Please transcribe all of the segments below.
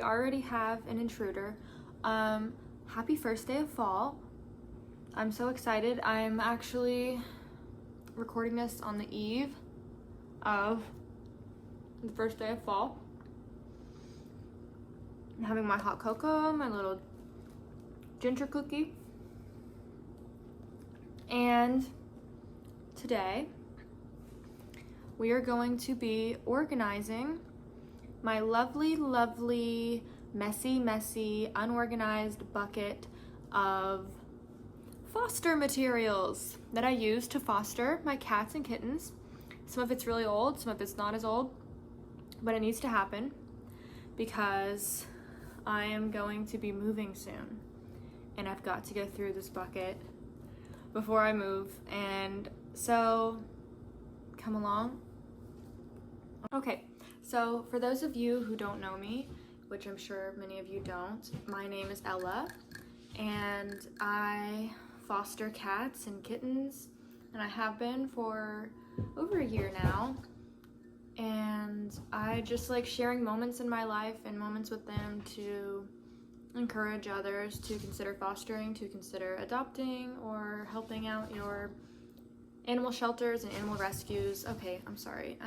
already have an intruder. Happy first day of fall. I'm so excited. I'm actually recording this on the eve of the first day of fall. I'm having my hot cocoa, my little ginger cookie. And today we are going to be organizing my lovely, lovely, messy, unorganized bucket of foster materials that I use to foster my cats and kittens. Some of it's really old, some of it's not as old, but it needs to happen because I am going to be moving soon and I've got to go through this bucket before I move. And so come along. Okay, so for those of you who don't know me, which I'm sure many of you don't, my name is Ella and I foster cats and kittens, and I have been for over a year now. And I just like sharing moments in my life and moments with them to encourage others to consider fostering, to consider adopting, or helping out your animal shelters and animal rescues. Okay, I'm sorry.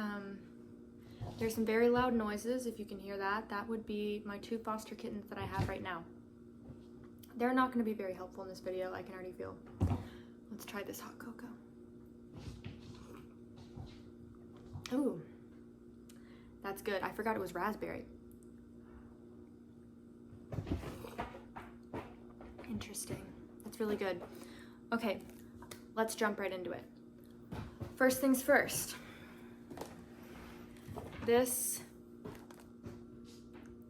There's some very loud noises. If you can hear that, that would be my 2 foster kittens that I have right now. They're not going to be very helpful in this video, I can already feel. Let's try this hot cocoa. Ooh, that's good. I forgot it was raspberry. Interesting. That's really good. Okay, let's jump right into it. First things first. This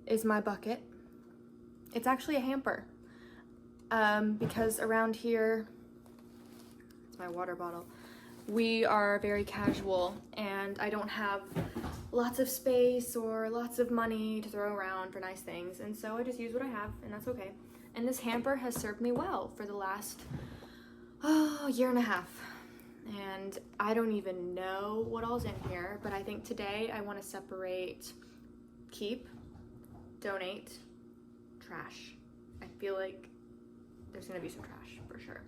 is my bucket. It's actually a hamper. Because around here, it's my water bottle, we are very casual and I don't have lots of space or lots of money to throw around for nice things, and so I just use what I have, and that's okay. And this hamper has served me well for the last year and a half, and I don't even know what all's in here, but I think today I want to separate keep, donate, trash. I feel like there's gonna be some trash for sure.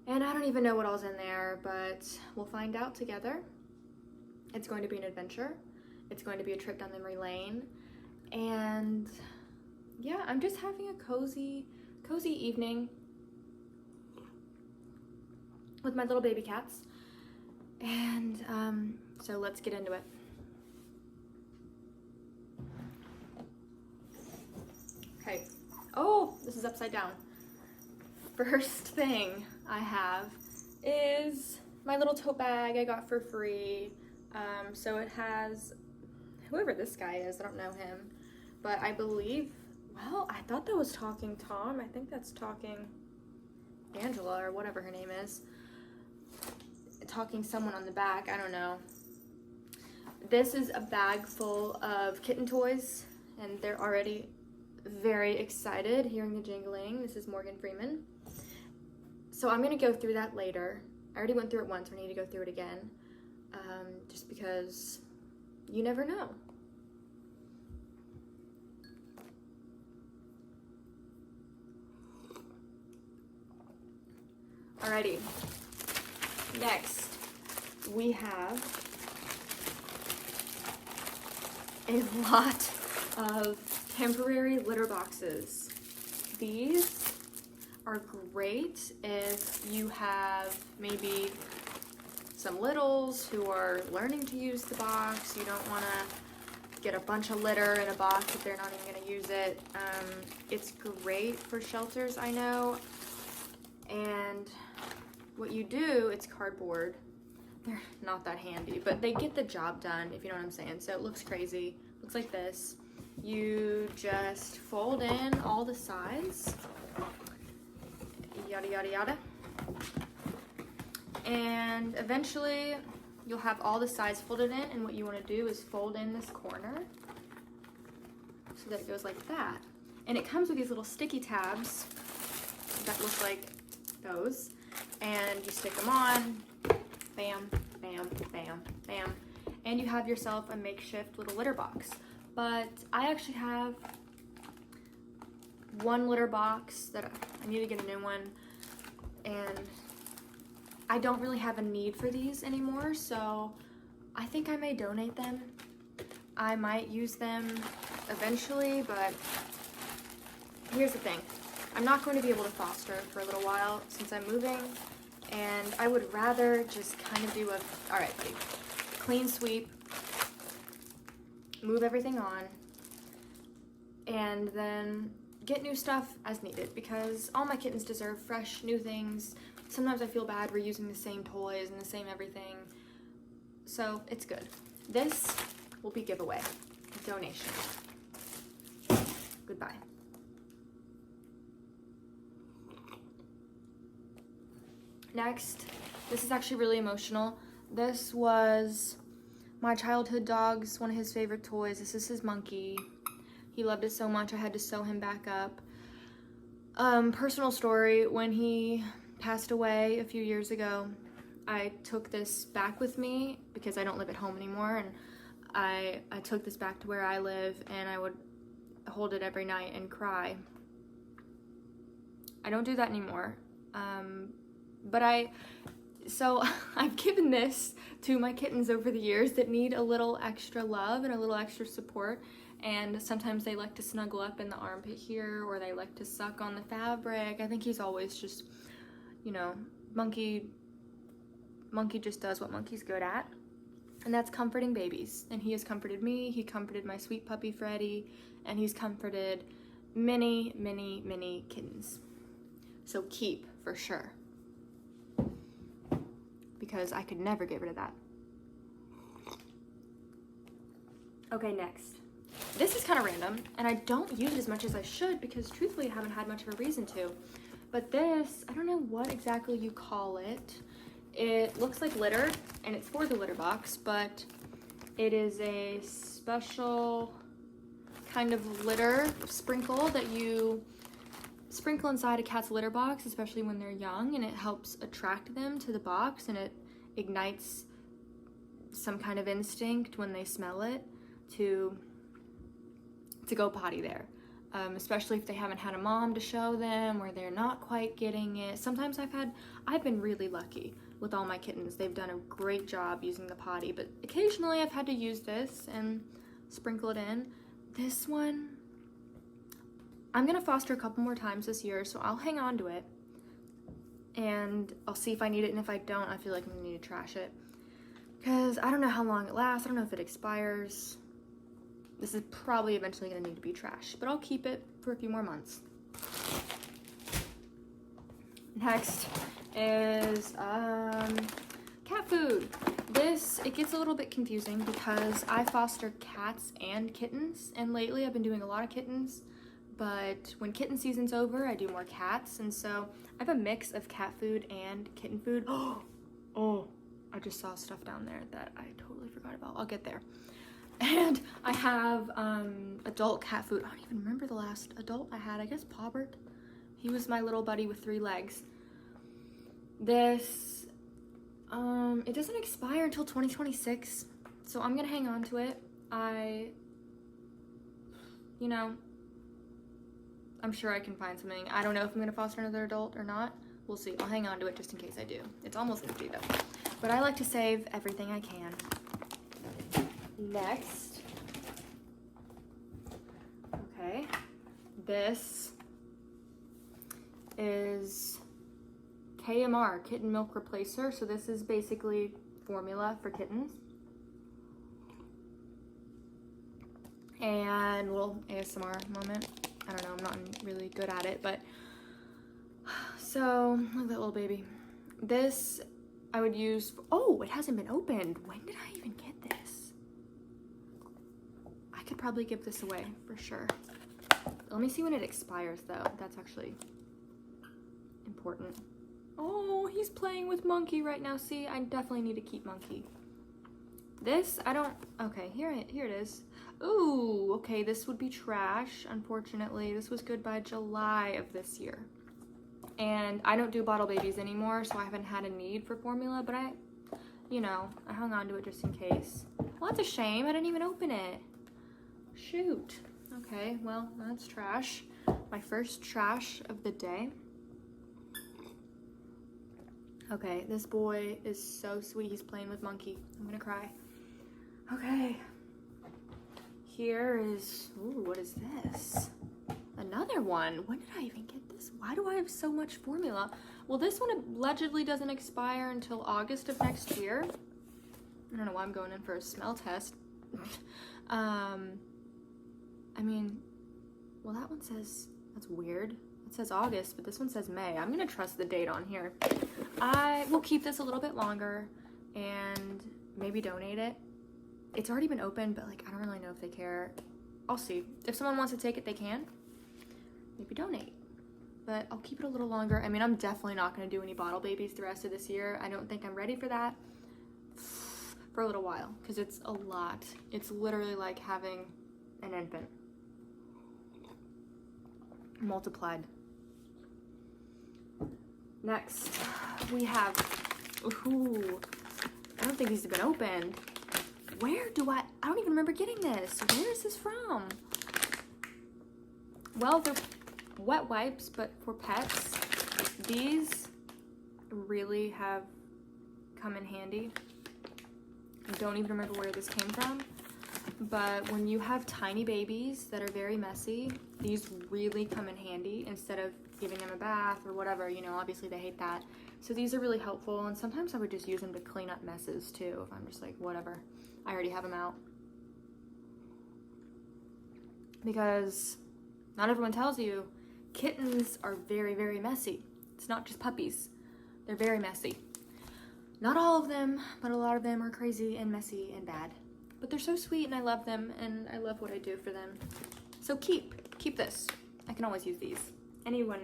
And I don't even know what all's in there, but we'll find out together. It's going to be an adventure. It's going to be a trip down memory lane. And yeah, I'm just having a cozy evening with my little baby cats. And so let's get into it. Okay. Oh, this is upside down. First thing I have is my little tote bag I got for free. So it has whoever this guy is, I don't know him, but I believe, well, I thought that was Talking Tom. I think that's Talking Angela or whatever her name is. Talking someone on the back, I don't know. This is a bag full of kitten toys and they're already very excited hearing the jingling. This is Morgan Freeman. So I'm gonna go through that later. I already went through it once, I need to go through it again. Just because you never know. Alrighty, next we have a lot of temporary litter boxes. These are great if you have maybe some littles who are learning to use the box. You don't want to get a bunch of litter in a box if they're not even going to use it. It's great for shelters, I know. And what you do, it's cardboard. They're not that handy, but they get the job done, if you know what I'm saying. So it looks crazy. Looks like this. You just fold in all the sides, yada yada yada, and eventually you'll have all the sides folded in, and what you want to do is fold in this corner so that it goes like that. And it comes with these little sticky tabs that look like those, and you stick them on, bam, bam, bam, bam, and you have yourself a makeshift little litter box. But I actually have one litter box that I need to get a new one, and I don't really have a need for these anymore, so I think I may donate them. I might use them eventually, but here's the thing. I'm not going to be able to foster for a little while since I'm moving, and I would rather just kind of do a, all right, buddy, clean sweep, move everything on, and then get new stuff as needed, because all my kittens deserve fresh, new things. Sometimes I feel bad reusing the same toys and the same everything, so it's good. This will be giveaway, donation. Goodbye. Next, this is actually really emotional. This was my childhood dog's, one of his favorite toys. This is his monkey. He loved it so much I had to sew him back up. Personal story, when he passed away a few years ago, I took this back with me because I don't live at home anymore, and I took this back to where I live, and I would hold it every night and cry. I don't do that anymore. But I've given this to my kittens over the years that need a little extra love and a little extra support, and sometimes they like to snuggle up in the armpit here, or they like to suck on the fabric. I think he's always just, you know, monkey just does what monkey's good at, and that's comforting babies. And he has comforted me, he comforted my sweet puppy Freddie, and he's comforted many, many, many kittens. So keep, for sure, because I could never get rid of that. Okay, next. This is kind of random, and I don't use it as much as I should because truthfully I haven't had much of a reason to. But this, I don't know what exactly you call it. It looks like litter, and it's for the litter box, but it is a special kind of litter sprinkle that you sprinkle inside a cat's litter box, especially when they're young, and it helps attract them to the box, and it ignites some kind of instinct when they smell it to go potty there, especially if they haven't had a mom to show them, or they're not quite getting it. Sometimes I've been really lucky with all my kittens. They've done a great job using the potty, but occasionally I've had to use this and sprinkle it in. This one, I'm gonna foster a couple more times this year, so I'll hang on to it, and I'll see if I need it, and if I don't, I feel like I'm gonna need to trash it, because I don't know how long it lasts. I don't know if it expires. This is probably eventually gonna need to be trashed, but I'll keep it for a few more months. Next is cat food. It gets a little bit confusing because I foster cats and kittens, and lately I've been doing a lot of kittens, but when kitten season's over, I do more cats, and so I have a mix of cat food and kitten food. Oh, I just saw stuff down there that I totally forgot about. I'll get there. And I have adult cat food. I don't even remember the last adult I had. I guess Paubert. He was my little buddy with 3 legs. This, it doesn't expire until 2026, so I'm gonna hang on to it. I'm sure I can find something. I don't know if I'm gonna foster another adult or not. We'll see. I'll hang on to it just in case I do. It's almost empty though. But I like to save everything I can. Next. Okay. This is KMR, kitten milk replacer. So this is basically formula for kittens. And a little ASMR moment. I don't know, I'm not really good at it, but so look at that little baby. This I would use, oh, it hasn't been opened. When did I even get this? I could probably give this away for sure. Let me see when it expires though. That's actually important. Oh, he's playing with Monkey right now. See, I definitely need to keep Monkey. This, okay, here it is. Ooh, okay, this would be trash, unfortunately. This was good by July of this year. And I don't do bottle babies anymore, so I haven't had a need for formula, but I hung on to it just in case. Well, that's a shame. I didn't even open it. Shoot. Okay, well, that's trash. My first trash of the day. Okay, this boy is so sweet. He's playing with Monkey. I'm gonna cry. Okay. Here is, ooh, what is this? Another one. When did I even get this? Why do I have so much formula? Well, this one allegedly doesn't expire until August of next year. I don't know why I'm going in for a smell test. I mean, well, that one says, that's weird. It says August, but this one says May. I'm gonna trust the date on here. I will keep this a little bit longer and maybe donate it. It's already been opened, but like, I don't really know if they care. I'll see. If someone wants to take it, they can. Maybe donate. But I'll keep it a little longer. I mean, I'm definitely not gonna do any bottle babies the rest of this year. I don't think I'm ready for that for a little while, because it's a lot. It's literally like having an infant multiplied. Next, we have, ooh, I don't think these have been opened. Where do I don't even remember getting this. Where is this from? Well, they're wet wipes, but for pets. These really have come in handy. I don't even remember where this came from. But when you have tiny babies that are very messy, these really come in handy instead of giving them a bath or whatever, you know, obviously they hate that. So these are really helpful, and sometimes I would just use them to clean up messes too, if I'm just like, whatever. I already have them out. Because not everyone tells you, kittens are very, very messy. It's not just puppies. They're very messy. Not all of them, but a lot of them are crazy and messy and bad. But they're so sweet and I love them and I love what I do for them. So keep this. I can always use these. Anyone,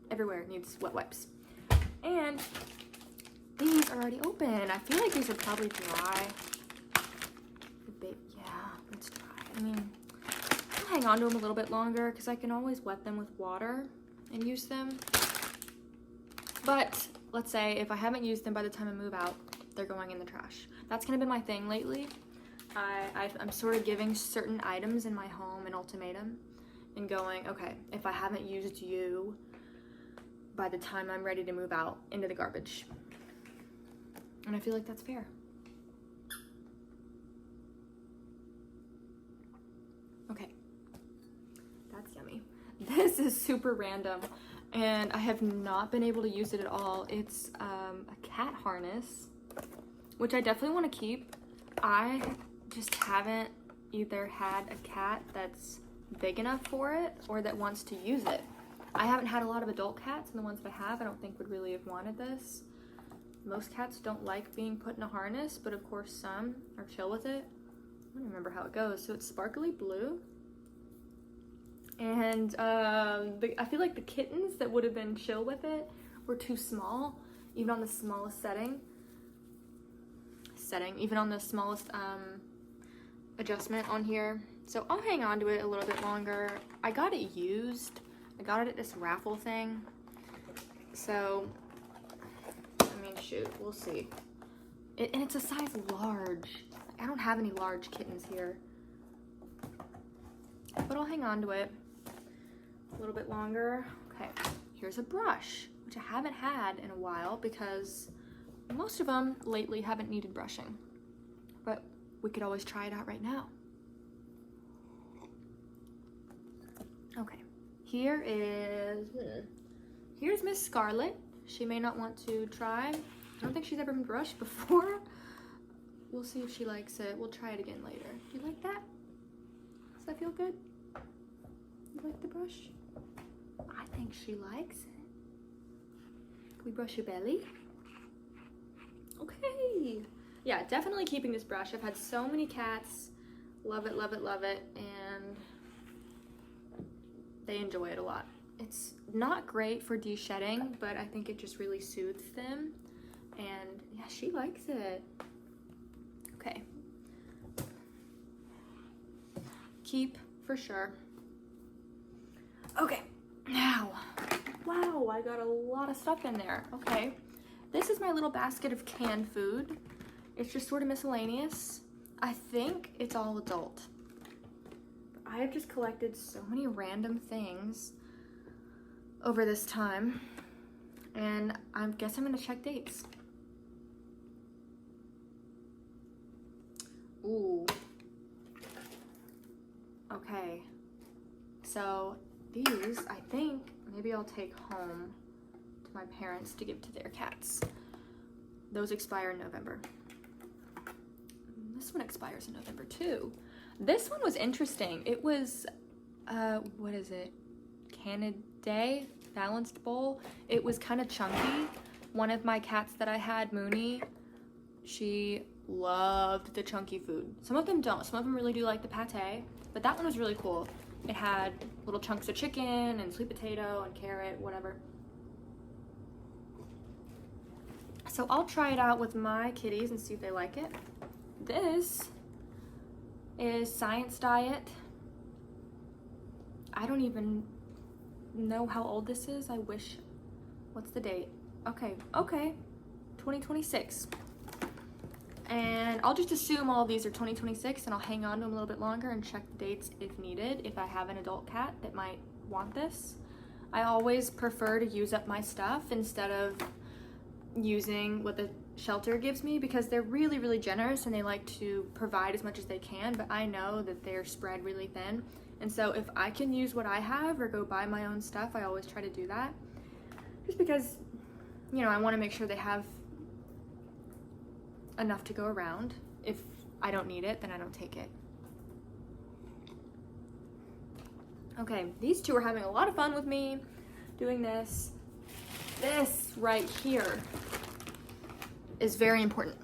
everywhere needs wet wipes. And these are already open. I feel like these are probably dry. Yeah, it's dry. I mean, I'll hang on to them a little bit longer because I can always wet them with water and use them. But let's say if I haven't used them by the time I move out, they're going in the trash. That's kind of been my thing lately. I'm sort of giving certain items in my home an ultimatum and going, okay, if I haven't used you by the time I'm ready to move out, into the garbage. And I feel like that's fair. Okay, that's yummy. This is super random and I have not been able to use it at all. It's a cat harness, which I definitely want to keep. I just haven't either had a cat that's big enough for it or that wants to use it. I haven't had a lot of adult cats, and the ones that I have I don't think would really have wanted this. Most cats don't like being put in a harness, but of course some are chill with it. I don't remember how it goes. So it's sparkly blue. And I feel like the kittens that would have been chill with it were too small, even on the smallest setting, even on the smallest adjustment on here. So I'll hang on to it a little bit longer. I got it used. I got it at this raffle thing. So, I mean, shoot, we'll see. And it's a size large. I don't have any large kittens here. But I'll hang on to it a little bit longer. Okay, here's a brush, which I haven't had in a while because most of them lately haven't needed brushing. But we could always try it out right now. Okay, here's Miss Scarlet. She may not want to try. I don't think she's ever been brushed before. We'll see if she likes it. We'll try it again later. Do you like that? Does that feel good? You like the brush? I think she likes it. Can we brush your belly? Okay. Yeah, definitely keeping this brush. I've had so many cats. Love it, love it, love it. And they enjoy it a lot. It's not great for de-shedding, but I think it just really soothes them. And yeah, she likes it. Okay. Keep for sure. Okay, now, wow, I got a lot of stuff in there. Okay, this is my little basket of canned food. It's just sort of miscellaneous. I think it's all adult. I have just collected so many random things over this time, and I guess I'm gonna check dates. Ooh. Okay. So these, I think, maybe I'll take home to my parents to give to their cats. Those expire in November. This one expires in November too. This one was interesting. It was, what is it? Canada Balanced Bowl. It was kind of chunky. One of my cats that I had, Mooney, she loved the chunky food. Some of them don't. Some of them really do like the pate, but that one was really cool. It had little chunks of chicken and sweet potato and carrot, whatever. So I'll try it out with my kitties and see if they like it. This is Science Diet. I don't even know how old this is. I wish. What's the date? Okay, 2026. And I'll just assume all of these are 2026, and I'll hang on to them a little bit longer and check the dates if needed, if I have an adult cat that might want this. I always prefer to use up my stuff instead of using what the shelter gives me, because they're really, really generous and they like to provide as much as they can, but I know that they're spread really thin. And so if I can use what I have or go buy my own stuff, I always try to do that. Just because, you know, I want to make sure they have enough to go around. If I don't need it, then I don't take it. Okay, these two are having a lot of fun with me doing this. This right here is very important.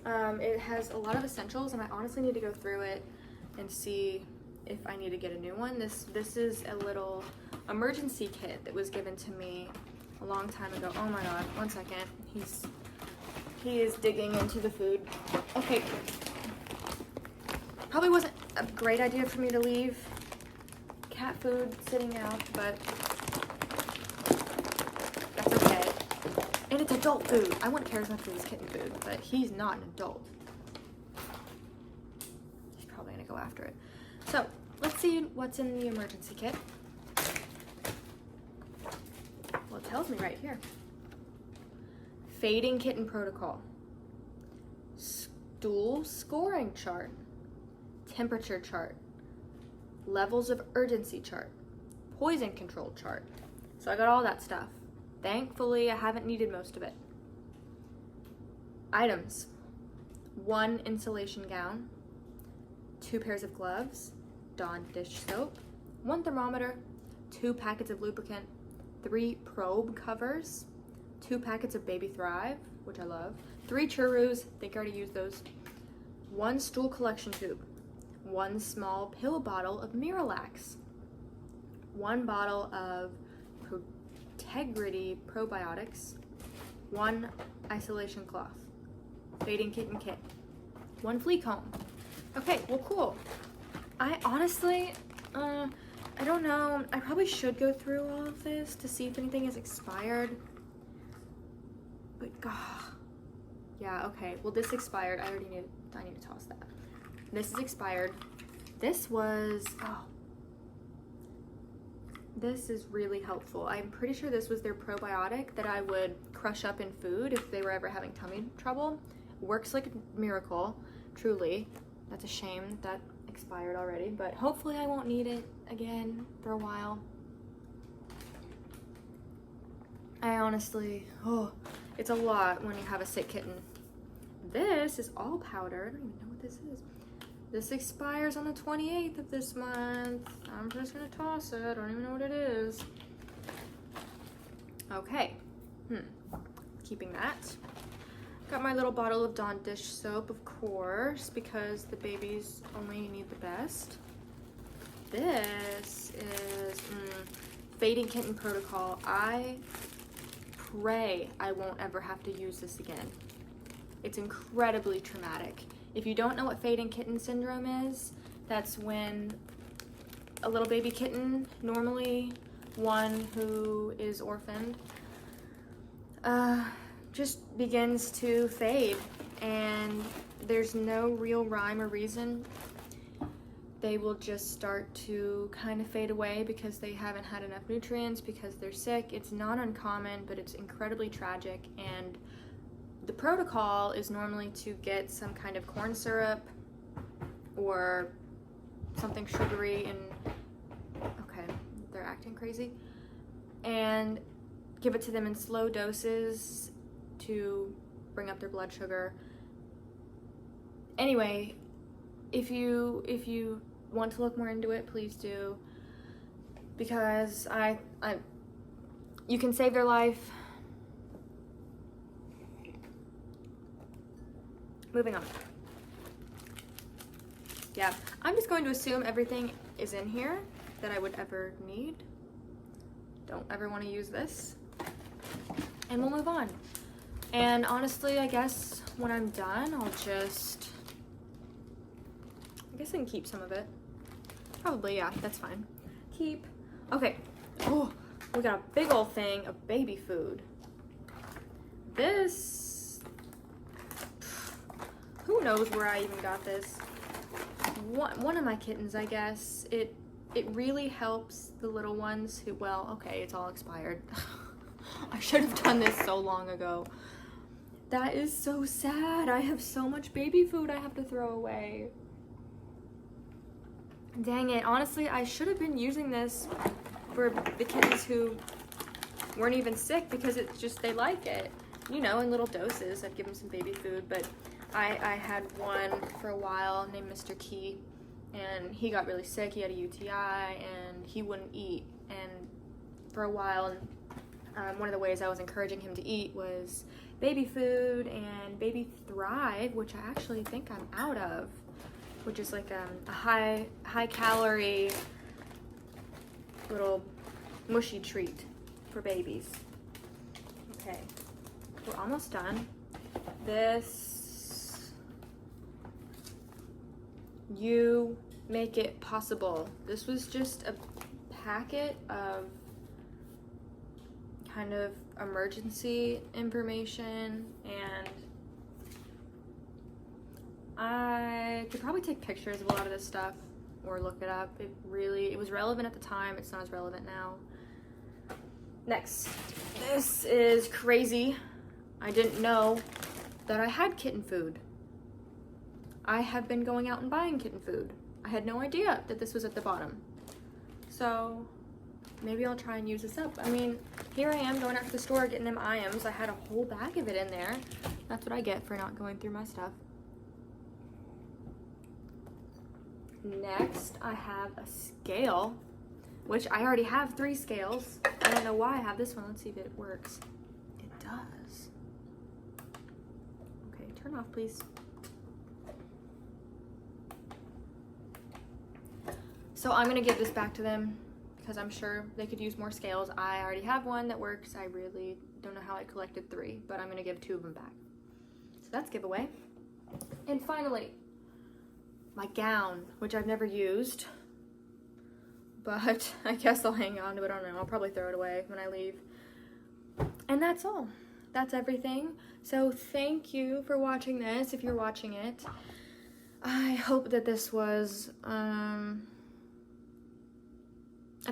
It has a lot of essentials, and I honestly need to go through it and see if I need to get a new one. This is a little emergency kit that was given to me a long time ago. Oh my god, one second. He is digging into the food. Okay. Probably wasn't a great idea for me to leave cat food sitting out, but that's okay. And it's adult food. I wouldn't care as much for his kitten food, but he's not an adult. He's probably gonna go after it. So let's see what's in the emergency kit. Well, it tells me right here. Fading kitten protocol. Stool scoring chart. Temperature chart. Levels of urgency chart. Poison control chart. So I got all that stuff. Thankfully, I haven't needed most of it. Items. 1 insulation gown. 2 pairs of gloves. Dawn dish soap. 1 thermometer. 2 packets of lubricant. 3 probe covers. 2 packets of Baby Thrive, which I love. 3 churros, I think I already used those. 1 stool collection tube. 1 small pill bottle of Miralax. 1 bottle of Integrity probiotics. 1 isolation cloth. Fading kitten kit. 1 flea comb. Okay, well, cool. I honestly, I don't know. I probably should go through all of this to see if anything is expired. But, yeah, okay. Well, this expired. I need to toss that. This is expired. This was, this is really helpful. I'm pretty sure this was their probiotic that I would crush up in food if they were ever having tummy trouble. Works like a miracle, truly. That's a shame that expired already, but hopefully I won't need it again for a while. I honestly, it's a lot when you have a sick kitten. This is all powder. I don't even know what this is. This expires on the 28th of this month. I'm just gonna toss it. I don't even know what it is. Okay. Keeping that. Got my little bottle of Dawn dish soap, of course, because the babies only need the best. This is Fading Kitten Protocol. I pray I won't ever have to use this again. It's incredibly traumatic. If you don't know what fading kitten syndrome is, that's when a little baby kitten, normally one who is orphaned, just begins to fade, and there's no real rhyme or reason. they will just start to kind of fade away because they haven't had enough nutrients, because they're sick. It's not uncommon, but it's incredibly tragic. And the protocol is normally to get some kind of corn syrup or something sugary, and okay, they're acting crazy, and give it to them in slow doses to bring up their blood sugar. Anyway, if you want to look more into it, please do, because you can save their life. Moving on. Yeah, I'm just going to assume everything is in here that I would ever need. Don't ever want to use this. And we'll move on. And honestly, I guess when I'm done, I can keep some of it. Probably, yeah, that's fine. Keep. Okay. Oh, we got a big old thing of baby food. This, who knows where I even got this. One of my kittens, I guess. It really helps the little ones who, well, okay, it's all expired. I should have done this so long ago. That is so sad. I have so much baby food I have to throw away. Dang it. Honestly, I should have been using this for the kittens who weren't even sick, because it's just, they like it. You know, in little doses. I'd give them some baby food, but I had one for a while named Mr. Key, and he got really sick. He had a UTI, and he wouldn't eat. And for a while, one of the ways I was encouraging him to eat was baby food and Baby Thrive, which I actually think I'm out of, which is like a high calorie little mushy treat for babies. Okay, we're almost done. This, you make it possible. This was just a packet of kind of emergency information, and I could probably take pictures of a lot of this stuff or look it up. It was relevant at the time. It's not as relevant now. Next, this is crazy. I didn't know that I had kitten food. I have been going out and buying kitten food. I had no idea that this was at the bottom. So maybe I'll try and use this up. I mean, here I am going out to the store getting them IMs. I had a whole bag of it in there. That's what I get for not going through my stuff. Next, I have a scale, which I already have 3 scales. I don't know why I have this one. Let's see if it works. It does. Okay, turn off, please. So I'm gonna give this back to them because I'm sure they could use more scales. I already have one that works. I really don't know how I collected 3, but I'm gonna give 2 of them back. So that's giveaway. And finally, my gown, which I've never used, but I guess I'll hang on to it. I don't know. I'll probably throw it away when I leave. And that's all. That's everything. So thank you for watching this, if you're watching it. I hope that this was, at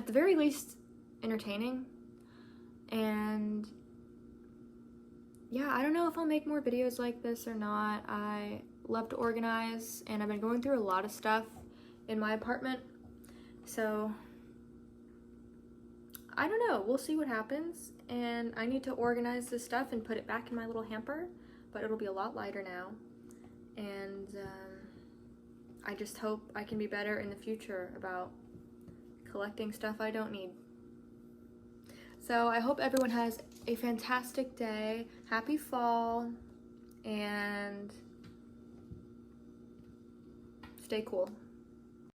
the very least, entertaining. And yeah, I don't know if I'll make more videos like this or not. I love to organize, and I've been going through a lot of stuff in my apartment. So I don't know. We'll see what happens. And I need to organize this stuff and put it back in my little hamper, but it'll be a lot lighter now. And I just hope I can be better in the future about collecting stuff I don't need. So I hope everyone has a fantastic day. Happy fall, and stay cool.